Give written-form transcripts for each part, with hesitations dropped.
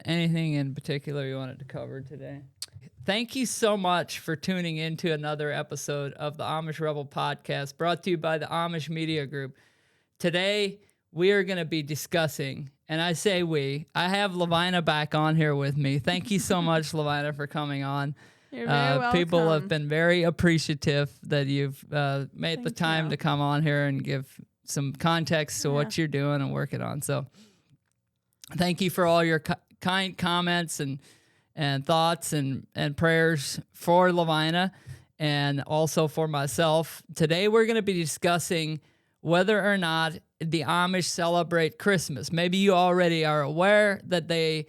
anything in particular you wanted to cover today? Thank you so much for tuning in to another episode of the Amish Rebel Podcast, brought to you by the Amish Media Group. Today, we are going to be discussing, and I say we, I have Lovina back on here with me. Thank you so much, Lovina, for coming on. You're very welcome. People have been very appreciative that you've made the time to come on here and give some context to what you're doing and working on. So thank you for all your kind comments and thoughts and prayers for Lovina and also for myself. Today we're going to be discussing whether or not the Amish celebrate Christmas. Maybe you already are aware that they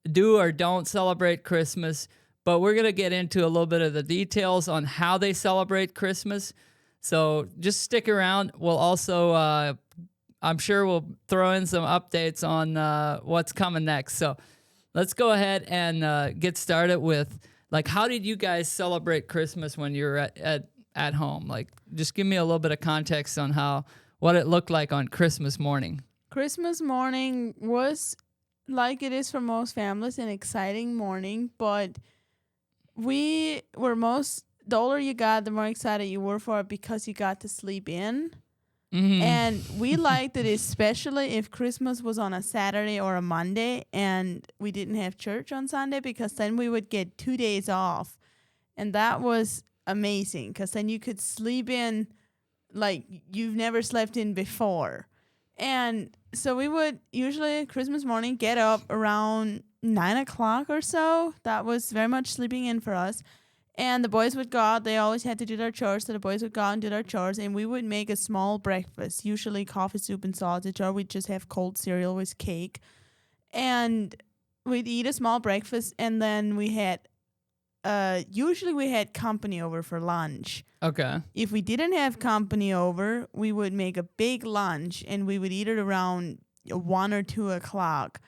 do or don't celebrate Christmas, but we're going to get into a little bit of the details on how they celebrate Christmas. So just stick around. We'll also, I'm sure we'll throw in some updates on what's coming next. So let's go ahead and get started with, like, how did you guys celebrate Christmas when you were at home? Like, just give me a little bit of context on what it looked like on Christmas morning. Christmas morning was, like it is for most families, an exciting morning, but we were the older you got, the more excited you were for it because you got to sleep in. Mm-hmm. And we liked it, especially if Christmas was on a Saturday or a Monday and we didn't have church on Sunday, because then we would get 2 days off. And that was amazing because then you could sleep in like you've never slept in before. And so we would usually Christmas morning get up around 9 o'clock or so. That was very much sleeping in for us. And the boys would go out. They always had to do their chores, so the boys would go out and do their chores. And we would make a small breakfast, usually coffee, soup, and sausage, or we'd just have cold cereal with cake. And we'd eat a small breakfast, and then we had, usually we had company over for lunch. Okay. If we didn't have company over, we would make a big lunch, and we would eat it around 1 or 2 o'clock.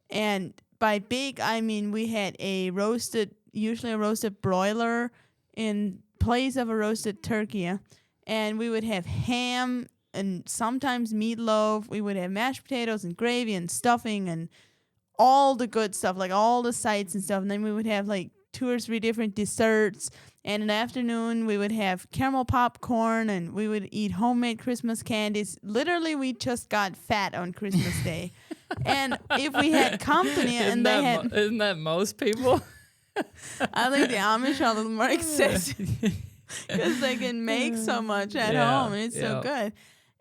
And by big, I mean we had usually a roasted broiler in place of a roasted turkey. And we would have ham and sometimes meatloaf. We would have mashed potatoes and gravy and stuffing and all the good stuff, like all the sides and stuff. And then we would have like 2 or 3 different desserts. And in the afternoon, we would have caramel popcorn and we would eat homemade Christmas candies. Literally, we just got fat on Christmas Day. And if we had company and Isn't that most people? I think the Amish are a little more excessive because they can make so much at home and it's so good.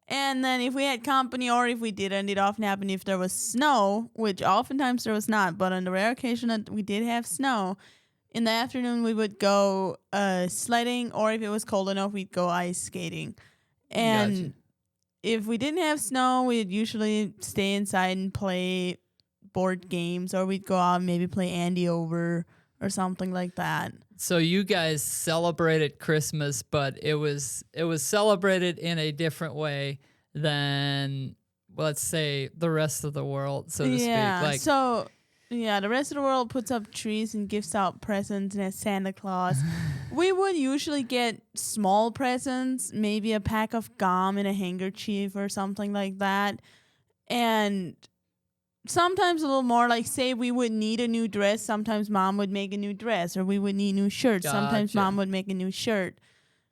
And then if we had company or if we didn't, it often happened if there was snow, which oftentimes there was not, but on the rare occasion that we did have snow, in the afternoon we would go sledding, or if it was cold enough, we'd go ice skating. And if we didn't have snow, we'd usually stay inside and play board games, or we'd go out and maybe play Andy Over or something like that. So you guys celebrated Christmas, but it was celebrated in a different way than, let's say, the rest of the world, so to speak. Like, the rest of the world puts up trees and gives out presents and has Santa Claus. We would usually get small presents, maybe a pack of gum and a handkerchief or something like that. And sometimes a little more, like say we would need a new dress. Sometimes mom would make a new dress, or we would need new shirts. Gotcha. Sometimes mom would make a new shirt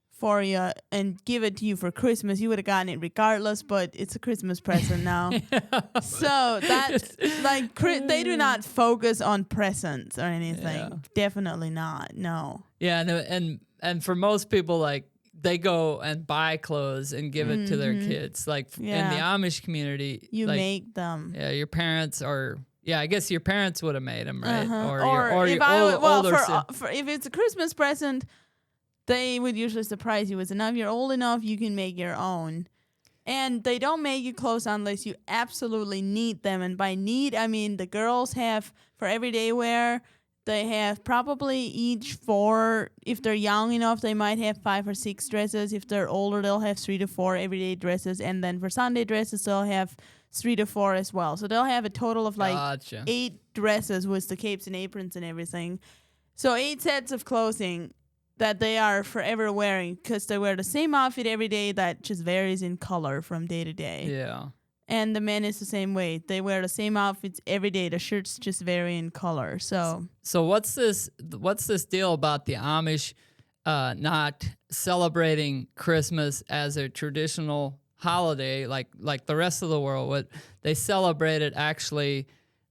for you and give it to you for Christmas. You would have gotten it regardless, but it's a Christmas present now. So that's like, they do not focus on presents or anything. Yeah. Definitely not. No. Yeah. And for most people, like, they go and buy clothes and give it to their kids. Like in the Amish community, you make them. Yeah, your parents are. Yeah, I guess your parents would have made them, right? Or if if it's a Christmas present, they would usually surprise you with enough. You're old enough, you can make your own. And they don't make you clothes unless you absolutely need them. And by need, I mean the girls have for everyday wear. They have probably each 4. If they're young enough, they might have 5 or 6 dresses. If they're older, they'll have 3 to 4 everyday dresses. And then for Sunday dresses, they'll have 3 to 4 as well. So they'll have a total of like 8 dresses with the capes and aprons and everything. So 8 sets of clothing that they are forever wearing because they wear the same outfit every day that just varies in color from day to day. Yeah. And the men is the same way. They wear the same outfits every day. The shirts just vary in color. So what's this deal about the Amish not celebrating Christmas as a traditional holiday like the rest of the world? What they celebrate it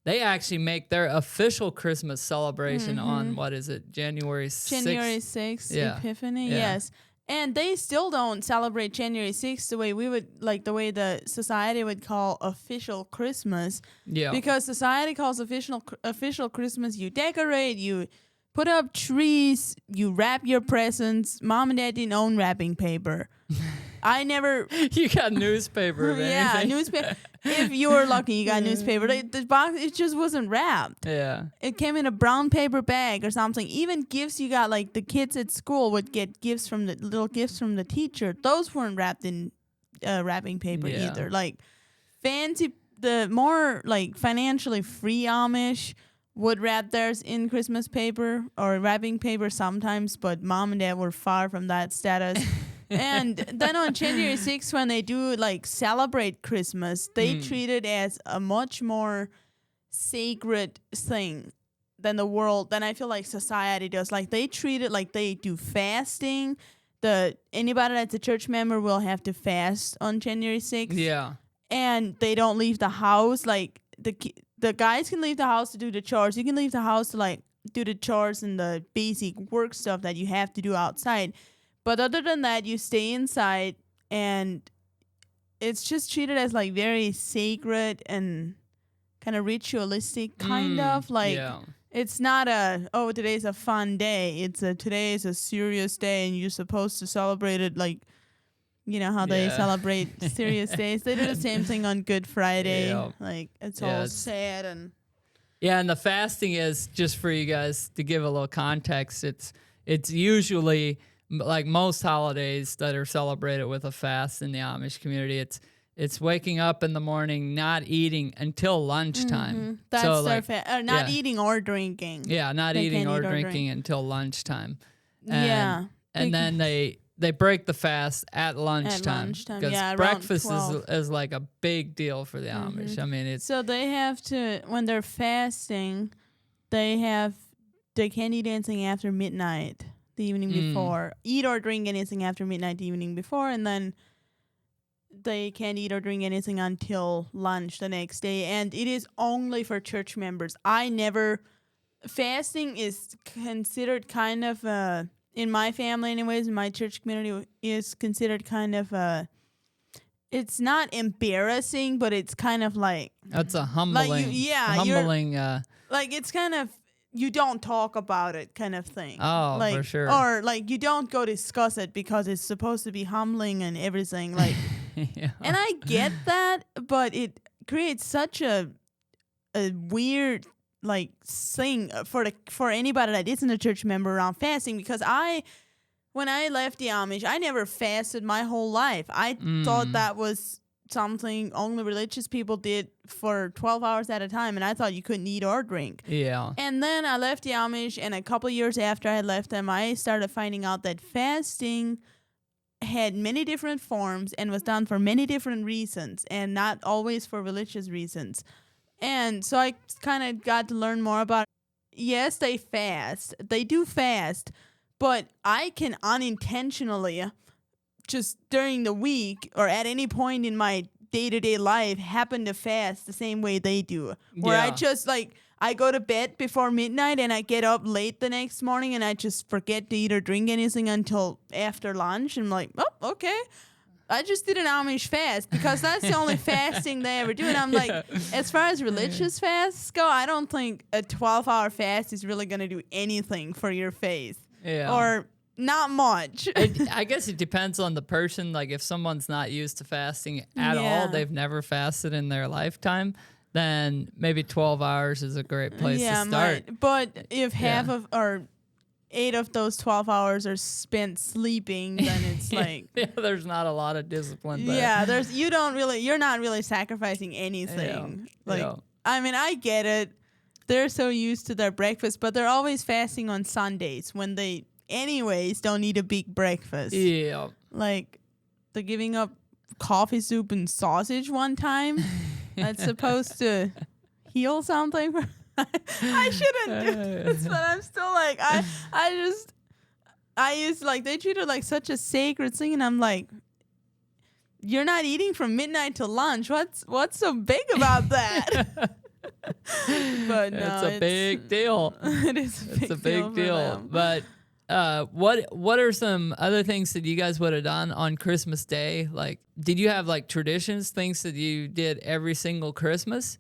they actually make their official Christmas celebration on, what is it, January 6th? January 6th, Epiphany, yes. And they still don't celebrate January 6th the way we would, like the way the society would call official Christmas. Yeah. Because society calls official Christmas, you decorate, you put up trees, you wrap your presents. Mom and Dad didn't own wrapping paper. I never... You got newspaper, man. Yeah, newspaper. If you were lucky, you got newspaper. The box, it just wasn't wrapped. Yeah. It came in a brown paper bag or something. Even gifts you got, like the kids at school would get little gifts from the teacher. Those weren't wrapped in wrapping paper either. Like the more like financially free Amish would wrap theirs in Christmas paper or wrapping paper sometimes, but Mom and Dad were far from that status. And then on January 6th, when they do like celebrate Christmas, they treat it as a much more sacred thing than I feel like society does. Like they treat it like they do fasting. Anybody that's a church member will have to fast on January 6th. Yeah. And they don't leave the house. Like the guys can leave the house to do the chores. You can leave the house to like do the chores and the basic work stuff that you have to do outside. But other than that, you stay inside, and it's just treated as like very sacred and kind of ritualistic, kind of like it's not today's a fun day. Today is a serious day, and you're supposed to celebrate it like, you know how they celebrate serious days. They do the same thing on Good Friday. Yeah. Like it's all sad and and the fasting is, just for you guys to give a little context. It's usually, like most holidays that are celebrated with a fast in the Amish community, it's waking up in the morning, not eating until lunchtime. Mm-hmm. That's so their not eating or drinking. Yeah, not eating or drinking until lunchtime. And then they break the fast at lunchtime. Because breakfast is like a big deal for the Amish. I mean, so they have to, when they're fasting, they can't eat anything after midnight the evening before. Eat or drink anything after midnight the evening before, and then they can't eat or drink anything until lunch the next day. And it is only for church members. Fasting is considered kind of in my family anyways, in my church community, is considered kind of it's not embarrassing, but it's kind of like, that's a humbling, like it's kind of, you don't talk about it kind of thing. Oh, like, for sure. Or like you don't go discuss it because it's supposed to be humbling and everything. Like, and I get that, but it creates such a weird like thing for anybody that isn't a church member around fasting. Because when I left the Amish, I never fasted my whole life. I thought that was something only religious people did for 12 hours at a time, and I thought you couldn't eat or drink. Yeah. And then I left the Amish, and a couple years after I left them, I started finding out that fasting had many different forms and was done for many different reasons, and not always for religious reasons. And so I kind of got to learn more about it. Yes, they do fast, but I can unintentionally just during the week or at any point in my day-to-day life happen to fast the same way they do. Where I just I go to bed before midnight and I get up late the next morning and I just forget to eat or drink anything until after lunch. And I'm like, oh, okay. I just did an Amish fast because that's the only fasting they ever do. And I'm like, as far as religious fasts go, I don't think a 12-hour fast is really going to do anything for your faith. Yeah. Or not much. I guess it depends on the person. Like if someone's not used to fasting at all, they've never fasted in their lifetime, then maybe 12 hours is a great place to start. But if half of or 8 of those 12 hours are spent sleeping, then it's like there's not a lot of discipline there. Yeah, you're not really sacrificing anything. I mean, I get it. They're so used to their breakfast, but they're always fasting on Sundays when they anyways don't eat a big breakfast. Yeah. Like they're giving up coffee soup and sausage one time. That's supposed to heal something. I shouldn't do this, but I'm still like, I used like, they treat it like such a sacred thing, and I'm like, you're not eating from midnight to lunch. What's so big about that? But no, it's a big deal. It is a big deal. But what are some other things that you guys would have done on Christmas Day? Like, did you have like traditions, things that you did every single Christmas?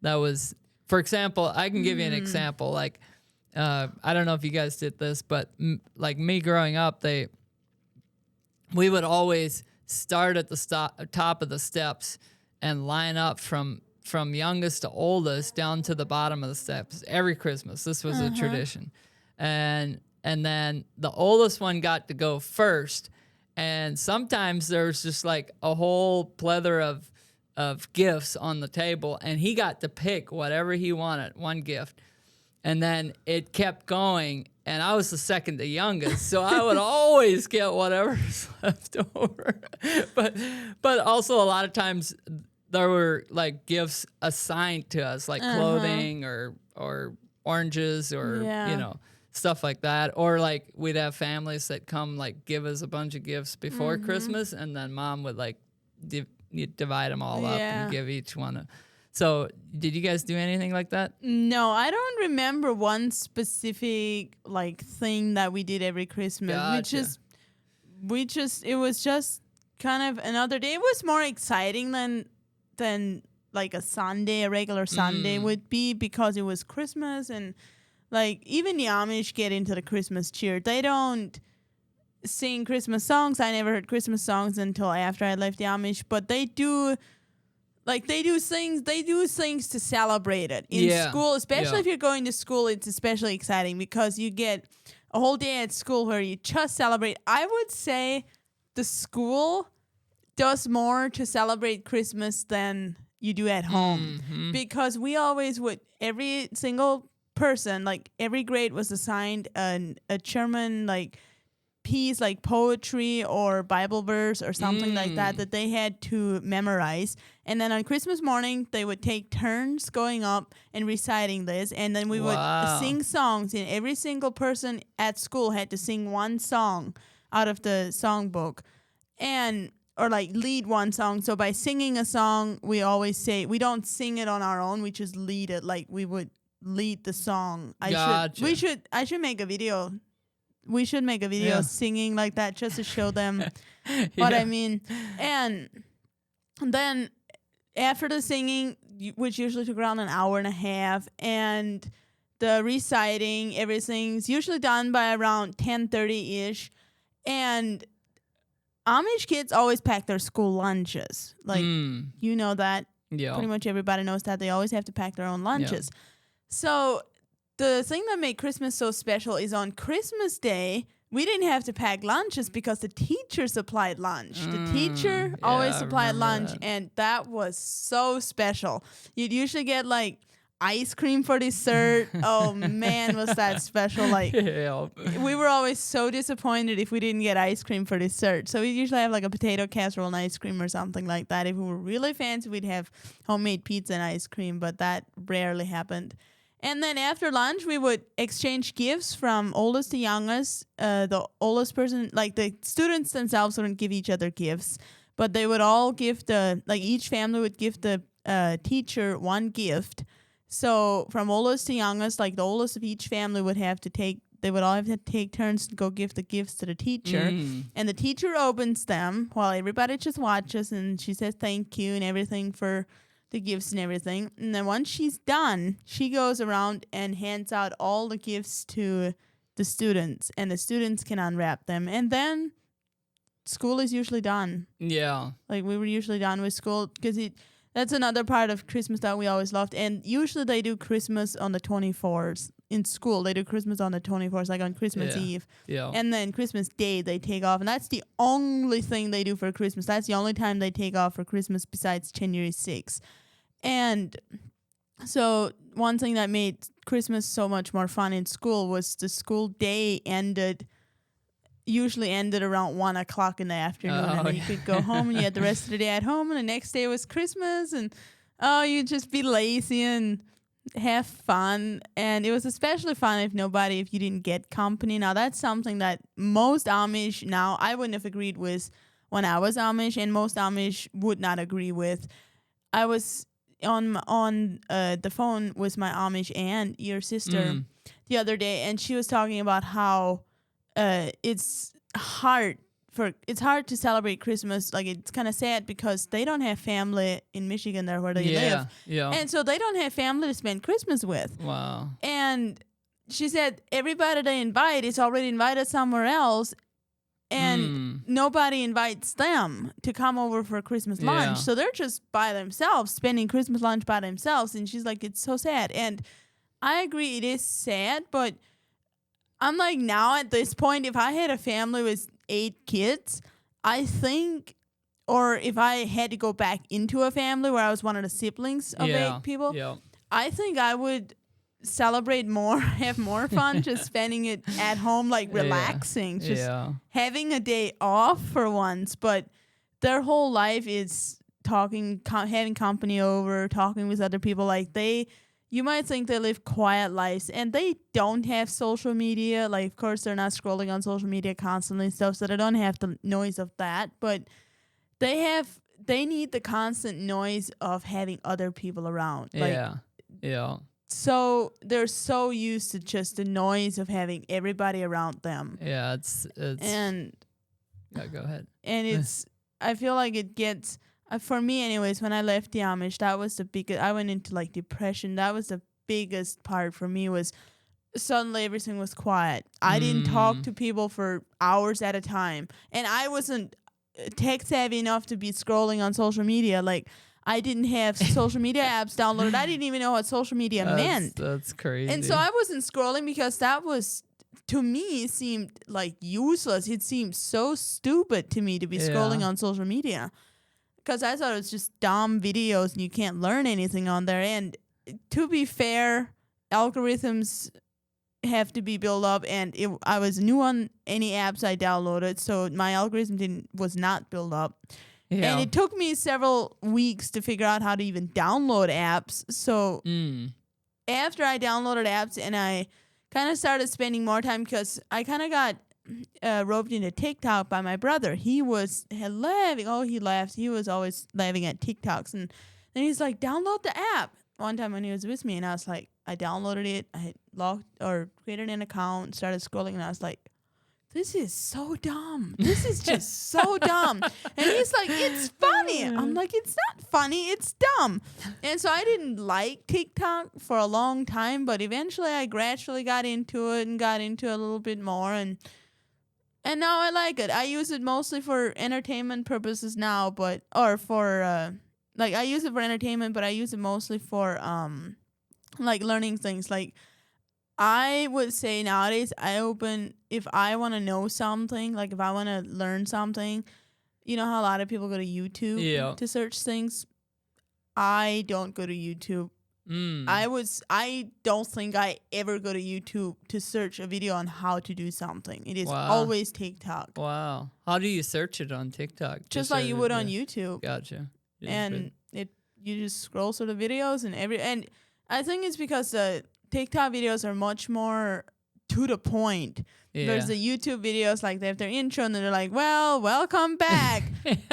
That was, for example, I can give you an example. Like, I don't know if you guys did this, but like me growing up, we would always start at the top of the steps and line up from youngest to oldest down to the bottom of the steps every Christmas. This was a tradition. And then the oldest one got to go first. And sometimes there's just like a whole plethora of gifts on the table, and he got to pick whatever he wanted, one gift. And then it kept going, and I was the second to youngest, so I would always get whatever's left over. But also a lot of times there were like gifts assigned to us, like clothing or oranges or you know, stuff like that. Or like we'd have families that come like give us a bunch of gifts before Christmas, and then mom would like divide them all up and give each one So did you guys do anything like that? No, I don't remember one specific like thing that we did every Christmas. Gotcha. It was just kind of another day. It was more exciting than like a regular Sunday would be, because it was Christmas, and like even the Amish get into the Christmas cheer. They don't sing Christmas songs. I never heard Christmas songs until after I left the Amish, but they do things to celebrate it in school, especially if you're going to school. It's especially exciting because you get a whole day at school where you just celebrate. I would say the school does more to celebrate Christmas than you do at home, because we always would, every single person, like every grade was assigned a German like piece, like poetry or Bible verse or something like that they had to memorize. And then on Christmas morning, they would take turns going up and reciting this. And then we would sing songs, and every single person at school had to sing one song out of the songbook, or like lead one song. So by singing a song, we always say, we don't sing it on our own, we just lead it. Like we would lead the song. I should make a video. We should make a video singing like that, just to show them what I mean. And then after the singing, which usually took around an hour and a half, and the reciting, everything's usually done by around 10:30-ish. And Amish kids always pack their school lunches. Like, you know that. Yeah. Pretty much everybody knows that. They always have to pack their own lunches. Yeah. So the thing that made Christmas so special is on Christmas Day, we didn't have to pack lunches because the teacher supplied lunch. The teacher always supplied lunch, and that was so special. You'd usually get like ice cream for dessert. Oh man, was that special. Like we were always so disappointed if we didn't get ice cream for dessert. So we usually have like a potato casserole and ice cream or something like that. If we were really fancy, we'd have homemade pizza and ice cream, but that rarely happened. And then after lunch, we would exchange gifts from oldest to youngest. The oldest person, like the students themselves wouldn't give each other gifts, but they would all give each family would give the teacher one gift. So from oldest to youngest, like the oldest of each family would all have to take turns to go give the gifts to the teacher. And the teacher opens them while everybody just watches, and she says thank you and everything for the gifts and everything. And then once she's done, she goes around and hands out all the gifts to the students, and the students can unwrap them. And then school is usually done. Yeah. Like we were usually done with school, because that's another part of Christmas that we always loved. And usually they do Christmas on the 24th. In school, they do Christmas on the 24th, like on Christmas Eve. Yeah. And then Christmas Day, they take off. And that's the only thing they do for Christmas. That's the only time they take off for Christmas besides January 6th. And so one thing that made Christmas so much more fun in school was the school day ended usually ended around 1 o'clock in the afternoon, and then you could go home and you had the rest of the day at home, and the next day was Christmas, and you'd just be lazy and have fun. And it was especially fun if you didn't get company. Now that's something that most Amish now, I wouldn't have agreed with when I was Amish, and most Amish would not agree with. I was on the phone with my Amish aunt, your sister, the other day, and she was talking about how it's hard to celebrate Christmas. Like, it's kind of sad because they don't have family in Michigan there where they live. Yeah. And so they don't have family to spend Christmas with. Wow. And she said everybody they invite is already invited somewhere else, and nobody invites them to come over for Christmas lunch. So they're just by themselves, spending Christmas lunch by themselves. And she's like, it's so sad. And I agree, it is sad, but I'm like, now at this point, if I had a family with 8 kids, I think, or if I had to go back into a family where I was one of the siblings of 8 people, I think I would celebrate more, have more fun, just spending it at home, like relaxing, just having a day off for once. But their whole life is talking, having company over, talking with other people. Like, you might think they live quiet lives, and they don't have social media. Like, of course, they're not scrolling on social media constantly and stuff, so they don't have the noise of that. But they need the constant noise of having other people around. So they're so used to just the noise of having everybody around them. Yeah, it's and go ahead. And it's I feel like it gets for me anyways, when I left the Amish, that was the biggest. I went into like depression. That was the biggest part for me, was suddenly everything was quiet. I didn't talk to people for hours at a time, and I wasn't tech savvy enough to be scrolling on social media. Like, I didn't have social media apps downloaded. I didn't even know what social media meant. That's crazy. And so I wasn't scrolling because that was, to me, seemed like useless. It seemed so stupid to me to be scrolling on social media, because I thought it was just dumb videos and you can't learn anything on there. And to be fair, algorithms have to be built up, and I was new on any apps I downloaded, so my algorithm was not built up. Yeah. And it took me several weeks to figure out how to even download apps. So after I downloaded apps and I kind of started spending more time, because I kind of got roped into TikTok by my brother. He was laughing. Oh, he laughed. He was always laughing at TikToks. And then he's like, download the app. One time when he was with me, and I was like, I downloaded it. I created an account, started scrolling, and I was like, this is so dumb. This is just so dumb. And he's like, it's funny. I'm like, it's not funny. It's dumb. And so I didn't like TikTok for a long time, but eventually I gradually got into it and got into it a little bit more. And now I like it. I use it mostly for entertainment purposes now, I use it for entertainment, but I use it mostly for, like, learning things. Like, I would say nowadays if I want to know something, like if I want to learn something, you know how a lot of people go to YouTube to search things? I don't go to YouTube. I don't think I ever go to YouTube to search a video on how to do something. It is always TikTok. Wow. How do you search it on TikTok? Just like you would on YouTube. Gotcha. And you just scroll through the videos and I think it's because TikTok videos are much more to the point. There's the YouTube videos, like they have their intro and they're like, well, welcome back,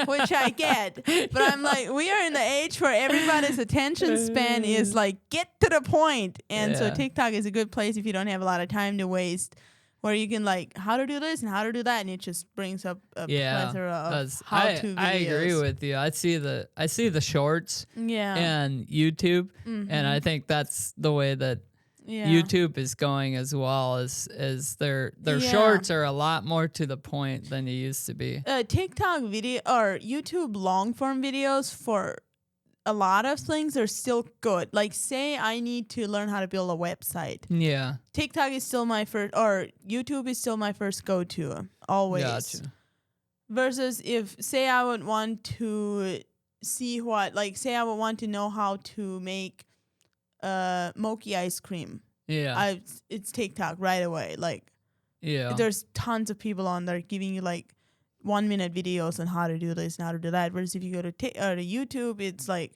which I get. But I'm like, we are in the age where everybody's attention span is like, get to the point. And so TikTok is a good place if you don't have a lot of time to waste, where you can like how to do this and how to do that, and it just brings up a plethora of how-to videos. I agree with you. I see the shorts and YouTube, and I think that's the way that YouTube is going as well, as their shorts are a lot more to the point than they used to be. TikTok video or YouTube long form videos for a lot of things are still good. Like, say I need to learn how to build a website. Yeah. TikTok is still my first, or YouTube is still my first go-to, always. Gotcha. Versus if, say I would want to say I would want to know how to make mochi ice cream. Yeah. It's TikTok right away. Like, Yeah. There's tons of people on there giving you like 1-minute videos on how to do this and how to do that. Whereas if you go to YouTube, it's like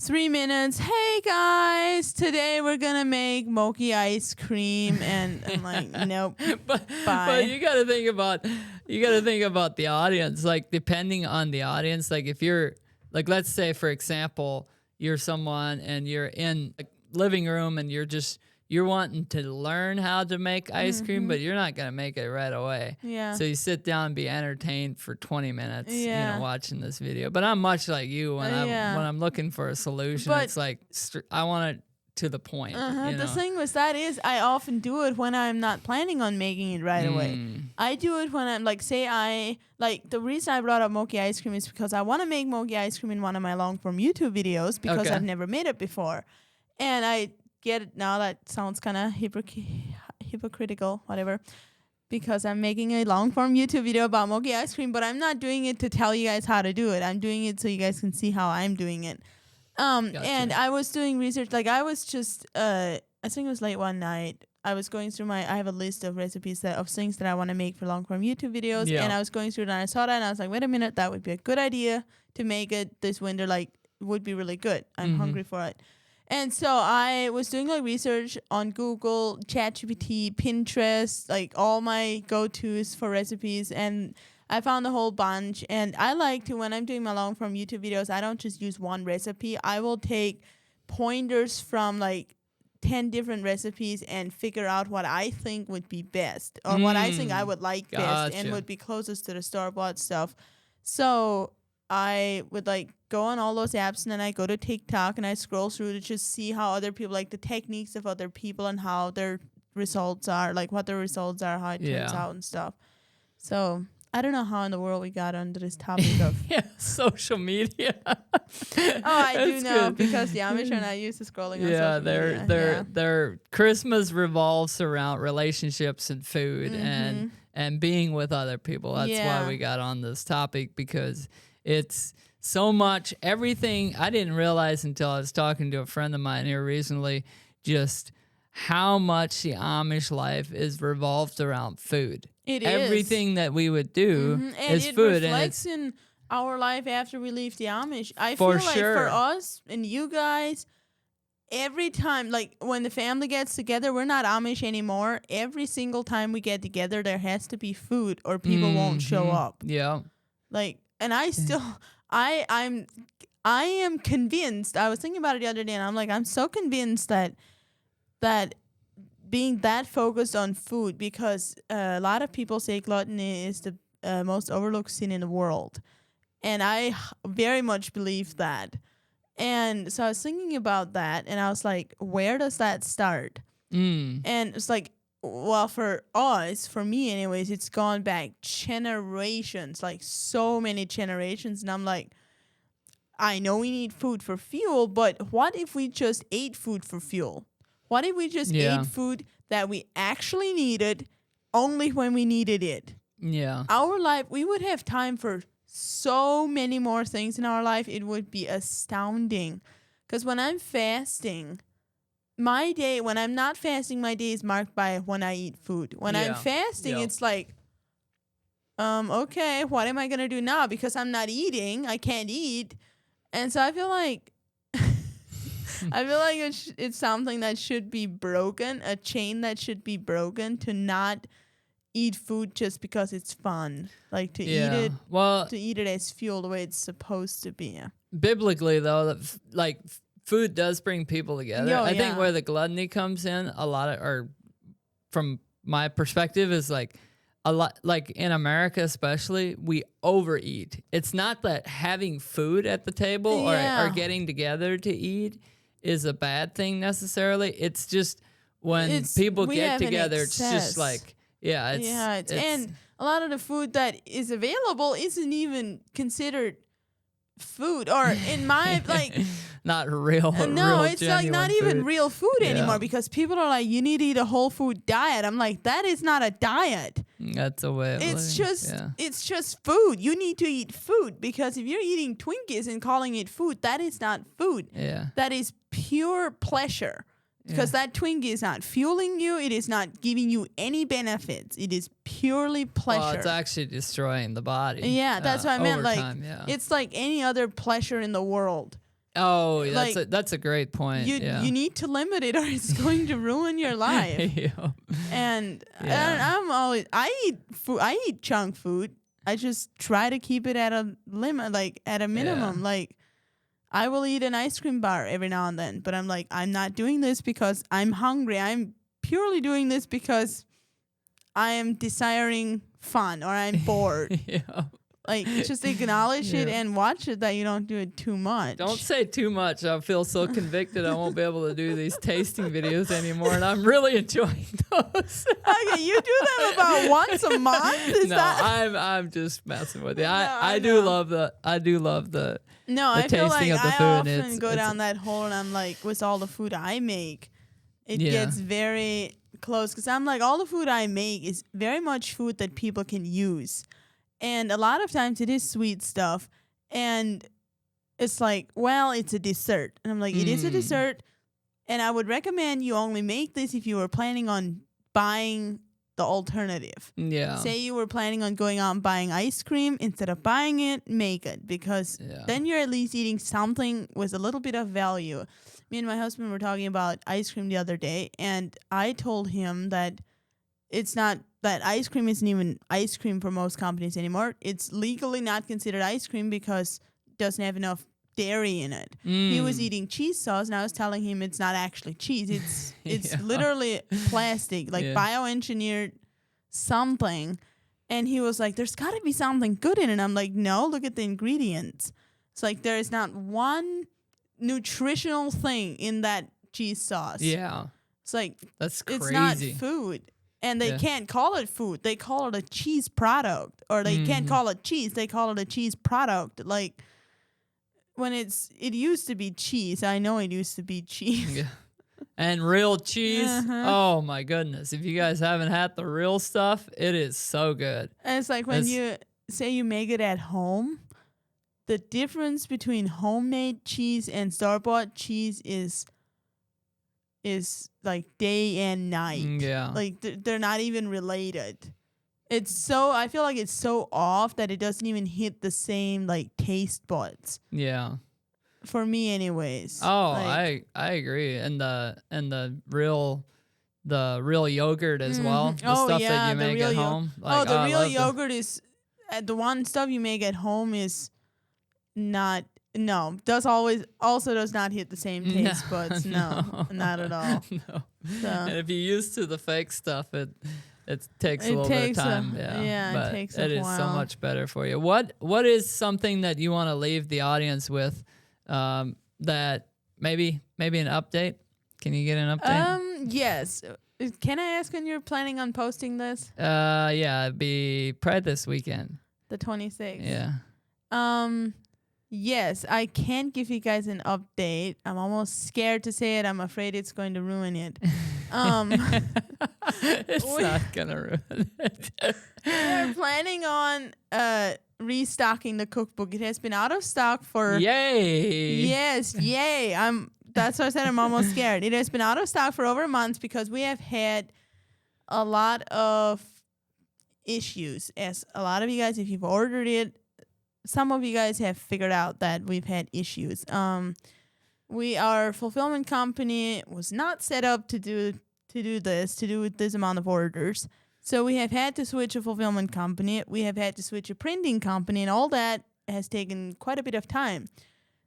3 minutes. Hey guys, today we're gonna make mochi ice cream, and I'm like, nope. but bye. you gotta think about the audience. Like depending on the audience, like if you're like, let's say for example, you're someone and you're in a living room and you're wanting to learn how to make ice cream, but you're not going to make it right away. Yeah. So you sit down and be entertained for 20 minutes, Yeah. watching this video. But I'm much like you when I'm looking for a solution. But it's like, I want it to the point. The thing with that is I often do it when I'm not planning on making it right away. I do it when I'm like, the reason I brought up mochi ice cream is because I want to make mochi ice cream in one of my long form YouTube videos because I've never made it before. And I get it now. That sounds kind of hypocritical, whatever, because I'm making a long form YouTube video about mochi ice cream, but I'm not doing it to tell you guys how to do it. I'm doing it so you guys can see how I'm doing it. Gotcha. And I was doing research. Like I was just, I think it was late one night. I was going through I have a list of recipes of things that I want to make for long form YouTube videos. Yeah. And I was going through it and I saw that and I was like, wait a minute, that would be a good idea to make it this winter. Like, would be really good. I'm hungry for it. And so I was doing like research on Google, ChatGPT, Pinterest, like all my go-tos for recipes, and I found a whole bunch. And I like to, when I'm doing my long form YouTube videos, I don't just use one recipe. I will take pointers from like 10 different recipes and figure out what I think would be best, or what I think I would like best and would be closest to the store-bought stuff. So I would like go on all those apps, and then I go to TikTok and I scroll through to just see how other people, like the techniques of other people and how their results are, like what their results are, how it turns out and stuff. So I don't know how in the world we got onto this topic of social media. I do know because the Amish are not used to scrolling on social media. Their Christmas revolves around relationships and food and being with other people. That's why we got on this topic, because it's so much, everything. I didn't realize until I was talking to a friend of mine here recently, just how much the Amish life is revolved around food. It is. Everything that we would do is and food. It reflects in our life after we leave the Amish. I for feel like sure. for us and you guys, every time, like when the family gets together, we're not Amish anymore. Every single time we get together, there has to be food or people won't show up. Yeah. Like, and I still, I am convinced. I was thinking about it the other day, and I'm like, I'm so convinced that being that focused on food, because a lot of people say gluttony is the most overlooked sin in the world, and I very much believe that. And so I was thinking about that, and I was like, where does that start? And it's like, well, for us, for me anyways, it's gone back generations, like so many generations. And I'm like, I know we need food for fuel, but what if we just ate food for fuel? What if we just ate food that we actually needed only when we needed it? Yeah. Our life, we would have time for so many more things in our life. It would be astounding. Because when I'm fasting, my day, when I'm not fasting, my day is marked by when I eat food. When I'm fasting, it's like, okay, what am I going to do now? Because I'm not eating, I can't eat. And so I feel like it's something that should be broken, a chain that should be broken, to not eat food just because it's fun. Like to eat it as fuel the way it's supposed to be. Biblically though, like food does bring people together. I think where the gluttony comes in a lot of, or from my perspective, is like a lot, like in America especially, we overeat. It's not that having food at the table or getting together to eat is a bad thing necessarily. It's just when people get together, it's just like, and a lot of the food that is available isn't even considered food, or in my like not real. No, it's like not food. even real food anymore, because people are like, you need to eat a whole food diet. I'm like, that is not a diet. That's a way of it's just food. You need to eat food, because if you're eating Twinkies and calling it food, that is not food. Yeah. That is pure pleasure. Because that Twinkie is not fueling you. It is not giving you any benefits. It is purely pleasure. Well, it's actually destroying the body. Yeah, that's what I meant. Like, time, it's like any other pleasure in the world. Oh, like, that's a great point. You need to limit it, or it's going to ruin your life. And I eat junk food. I just try to keep it at a limit, like at a minimum. Like, I will eat an ice cream bar every now and then, but I'm like, I'm not doing this because I'm hungry. I'm purely doing this because I am desiring fun or I'm bored. Like, just acknowledge it and watch it that you don't do it too much. Don't say too much. I feel so convicted I won't be able to do these tasting videos anymore, and I'm really enjoying those. Okay, you do them about once a month? I'm just messing with you. I do love the I feel like of the I food. often go down that hole, and I'm like, with all the food I make, it gets very close, because I'm like, all the food I make is very much food that people can use. And a lot of times it is sweet stuff. And it's like, well, it's a dessert. And I'm like, it is a dessert. And I would recommend you only make this if you were planning on buying the alternative. Yeah. Say you were planning on going out and buying ice cream. Instead of buying it, make it. Because then you're at least eating something with a little bit of value. Me and my husband were talking about ice cream the other day. And I told him that it's not, that ice cream isn't even ice cream for most companies anymore. It's legally not considered ice cream because it doesn't have enough dairy in it. He was eating cheese sauce, and I was telling him it's not actually cheese. It's literally plastic, like bioengineered something. And he was like, there's got to be something good in it. And I'm like, no, look at the ingredients. It's like there is not one nutritional thing in that cheese sauce. Yeah. It's like, that's crazy. It's not food. And they can't call it food. They call it a cheese product. Or they can't call it cheese. They call it a cheese product. Like, when it used to be cheese. I know it used to be cheese. Yeah. And real cheese. Oh, my goodness. If you guys haven't had the real stuff, it is so good. And it's like when you say you make it at home, the difference between homemade cheese and store-bought cheese is like day and night. Yeah. Like they're not even related. I feel like it's so off that it doesn't even hit the same like taste buds. Yeah. For me anyways. Oh, like, I agree. And the real yogurt as well. The stuff that you make at home. Like, the real yogurt is the one stuff you make at home is not. No, does not hit the same taste buds. No, not at all. No. So. And if you're used to the fake stuff, it takes a little bit of time. It takes a while. It is so much better for you. What is something that you want to leave the audience with? That maybe an update? Can you get an update? Yes. Can I ask when you're planning on posting this? It'd be probably this weekend. The 26th. Yeah. Yes, I can't give you guys an update. I'm almost scared to say it. I'm afraid it's going to ruin it. It's not going to ruin it. We're planning on restocking the cookbook. It has been out of stock for... Yay! Yes, yay. That's why I said I'm almost scared. It has been out of stock for over a month because we have had a lot of issues. As a lot of you guys, if you've ordered it, some of you guys have figured out that we've had issues. Our fulfillment company was not set up to do this amount of orders. So we have had to switch a fulfillment company. We have had to switch a printing company, and all that has taken quite a bit of time.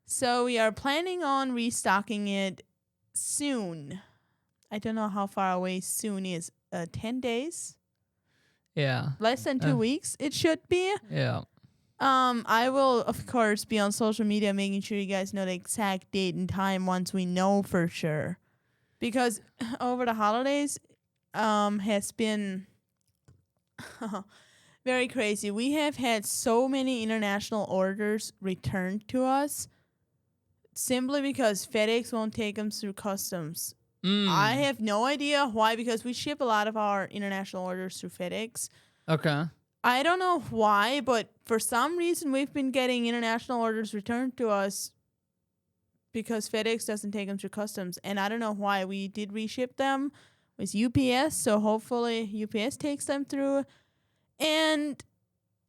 So we are planning on restocking it soon. I don't know how far away soon is. 10 days? Yeah. Less than 2 weeks, it should be. Yeah. I will, of course, be on social media making sure you guys know the exact date and time once we know for sure. Because over the holidays has been very crazy. We have had so many international orders returned to us simply because FedEx won't take them through customs. I have no idea why, because we ship a lot of our international orders through FedEx. Okay. I don't know why, but for some reason we've been getting international orders returned to us because FedEx doesn't take them through customs. And I don't know why. We did reship them with UPS, so hopefully UPS takes them through. And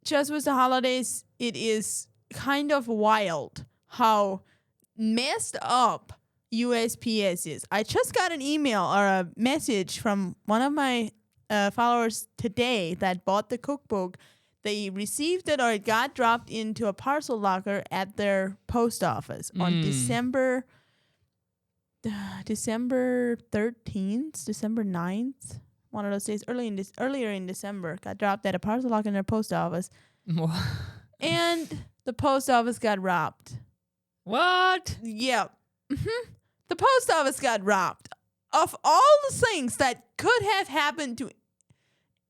just with the holidays, it is kind of wild how messed up USPS is. I just got an email or a message from one of my followers today that bought the cookbook. They received it or it got dropped into a parcel locker at their post office on December 13th, December 9th. One of those days earlier in December, got dropped at a parcel locker in their post office. And the post office got robbed. What? Yeah. The post office got robbed. Of all the things that could have happened to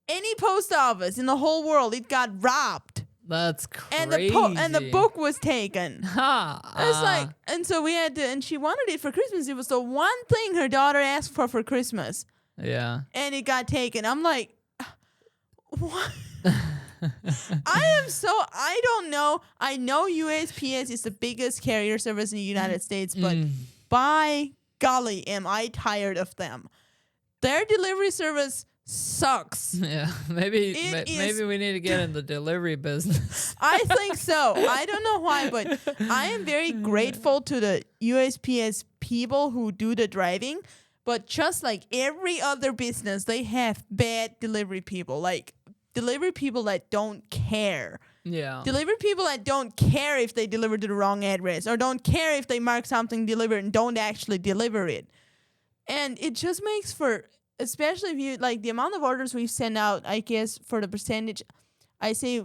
any post office in the whole world, it got robbed. That's crazy. And the book was taken. It's like, and so we had to, and she wanted it for Christmas. It was the one thing her daughter asked for Christmas. Yeah. And it got taken. I'm like, what? I don't know. I know USPS is the biggest carrier service in the United States, but by golly, am I tired of them. Their delivery service sucks. Yeah, maybe we need to get in the delivery business. I think so. I don't know why, but I am very grateful to the USPS people who do the driving. But just like every other business, they have bad delivery people. Like delivery people that don't care. Yeah. Delivery people that don't care if they deliver to the wrong address or don't care if they mark something delivered and don't actually deliver it. And it just makes for, especially if you, like the amount of orders we've sent out, I guess for the percentage, I say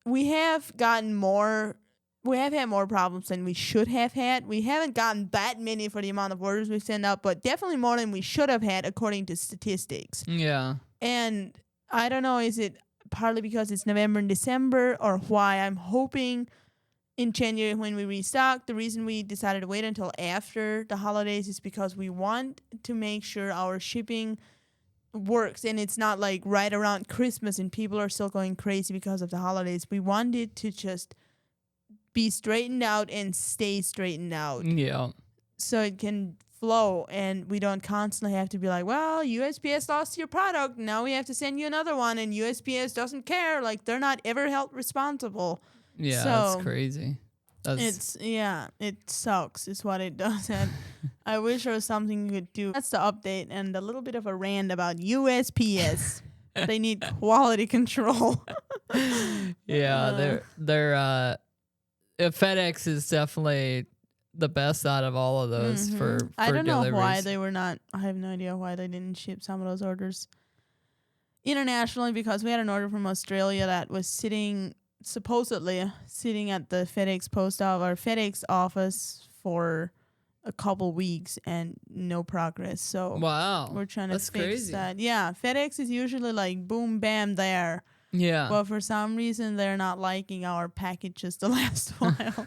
we have had more problems than we should have had. We haven't gotten that many for the amount of orders we've sent out, but definitely more than we should have had according to statistics. Yeah. And I don't know, is it partly because it's November and December or why? I'm hoping in January when we restock. The reason we decided to wait until after the holidays is because we want to make sure our shipping works and it's not like right around Christmas and people are still going crazy because of the holidays. We want it to just be straightened out and stay straightened out. Yeah. So it can flow and we don't constantly have to be like, well, USPS lost your product, now we have to send you another one, and USPS doesn't care. Like they're not ever held responsible. Yeah, so that's crazy. It sucks is what it does. And I wish there was something you could do. That's the update and a little bit of a rant about USPS. They need quality control. Yeah, they're FedEx is definitely the best out of all of those for I don't deliveries. know why they were not. I have no idea why they didn't ship some of those orders internationally, because we had an order from Australia that was supposedly sitting at the FedEx office for a couple weeks and no progress. So wow, we're trying to that's fix crazy. that. Yeah, FedEx is usually like boom, bam, there. Yeah. But for some reason, they're not liking our packages the last while.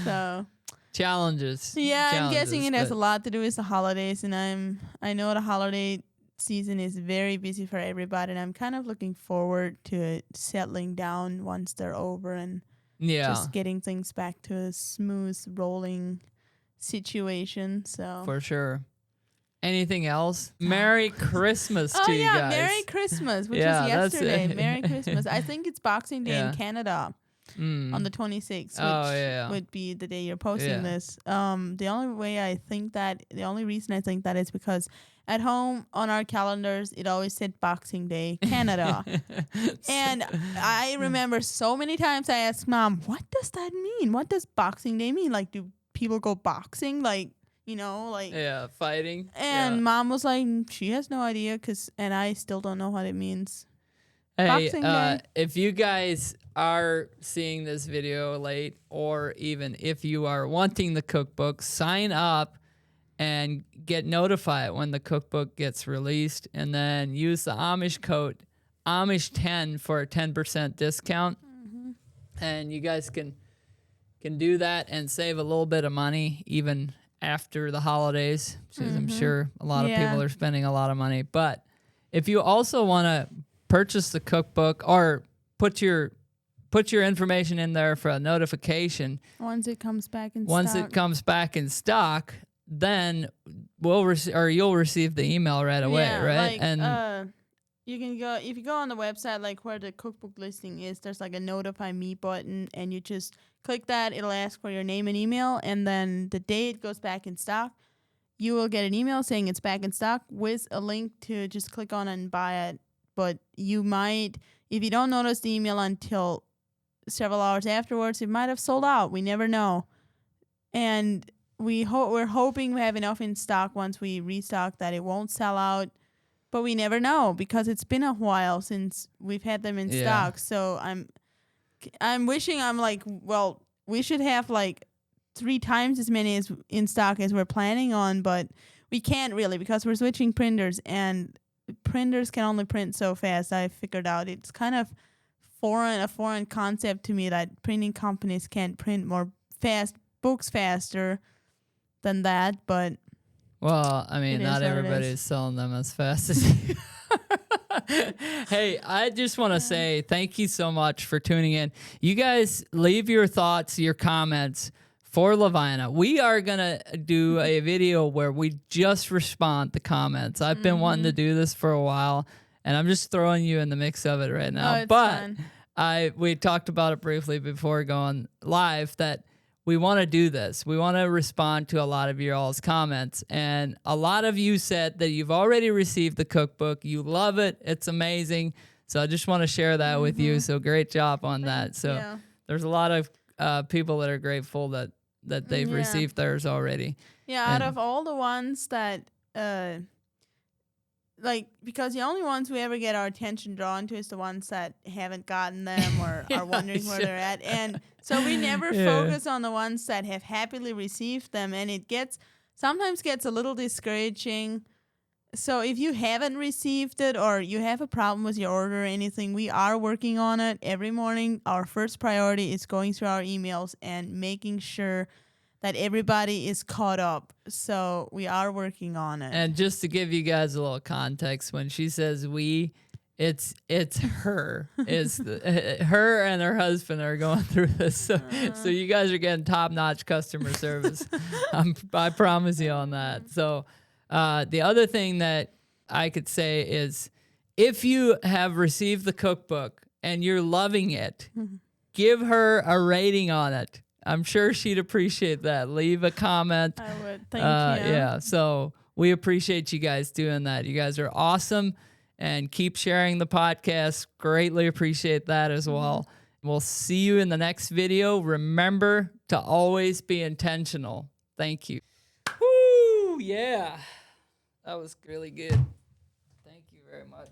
So Challenges. I'm guessing it has a lot to do with the holidays, and I know the holiday season is very busy for everybody, and I'm kind of looking forward to it settling down once they're over and just getting things back to a smooth rolling situation. So for sure. Anything else? Merry Christmas to you guys. Merry Christmas, which was yesterday. Merry Christmas. I think it's Boxing Day in Canada. On the 26th, which would be the day you're posting this. The only reason I think that is because at home on our calendars, it always said Boxing Day, Canada. And I remember so many times I asked Mom, what does that mean? What does Boxing Day mean? Like, do people go boxing? Like, fighting. And Mom was like, she has no idea, and I still don't know what it means. Hey, if you guys are seeing this video late, or even if you are wanting the cookbook, sign up and get notified when the cookbook gets released, and then use the Amish code Amish10 for a 10% discount. And you guys can do that and save a little bit of money even after the holidays, because I'm sure a lot of people are spending a lot of money. But if you also want to purchase the cookbook or put your put your information in there for a notification. Once it comes back in Once stock. it comes back in stock, then you'll receive the email right away, right? Like, and you can go, if you go on the website, like where the cookbook listing is, there's like a notify me button, and you just click that. It'll ask for your name and email, and then the day it goes back in stock, you will get an email saying it's back in stock with a link to just click on and buy it. But you might, if you don't notice the email until several hours afterwards, it might have sold out. We never know. And we're hoping we have enough in stock once we restock that it won't sell out. But we never know because it's been a while since we've had them in stock. So I'm wishing I'm like, well, we should have like 3 times as many as in stock as we're planning on, but we can't really because we're switching printers, and printers can only print so fast. I figured out it's kind of a foreign concept to me that printing companies can't print books faster than that, but well, I mean, not everybody is selling them as fast as you. Hey, I just want to say thank you so much for tuning in. You guys leave your thoughts, your comments for Lovina. We are going to do a video where we just respond to comments. I've been wanting to do this for a while, and I'm just throwing you in the mix of it right now. But we talked about it briefly before going live that we want to do this. We want to respond to a lot of your all's comments. And a lot of you said that you've already received the cookbook. You love it. It's amazing. So I just want to share that with you. So great job on that. So there's a lot of people that are grateful that they've received theirs already. Yeah, out of all the ones that, because the only ones we ever get our attention drawn to is the ones that haven't gotten them or are wondering where they're at. And so we never focus on the ones that have happily received them. And it sometimes gets a little discouraging. So if you haven't received it or you have a problem with your order or anything, we are working on it every morning. Our first priority is going through our emails and making sure that everybody is caught up. So we are working on it. And just to give you guys a little context, when she says we, it's her. Her and her husband are going through this. So you guys are getting top-notch customer service. I promise you on that. So the other thing that I could say is if you have received the cookbook and you're loving it, give her a rating on it. I'm sure she'd appreciate that. Leave a comment. I would. Thank you. Yeah. So we appreciate you guys doing that. You guys are awesome, and keep sharing the podcast. Greatly appreciate that as well. We'll see you in the next video. Remember to always be intentional. Thank you. Woo! Yeah. That was really good. Thank you very much.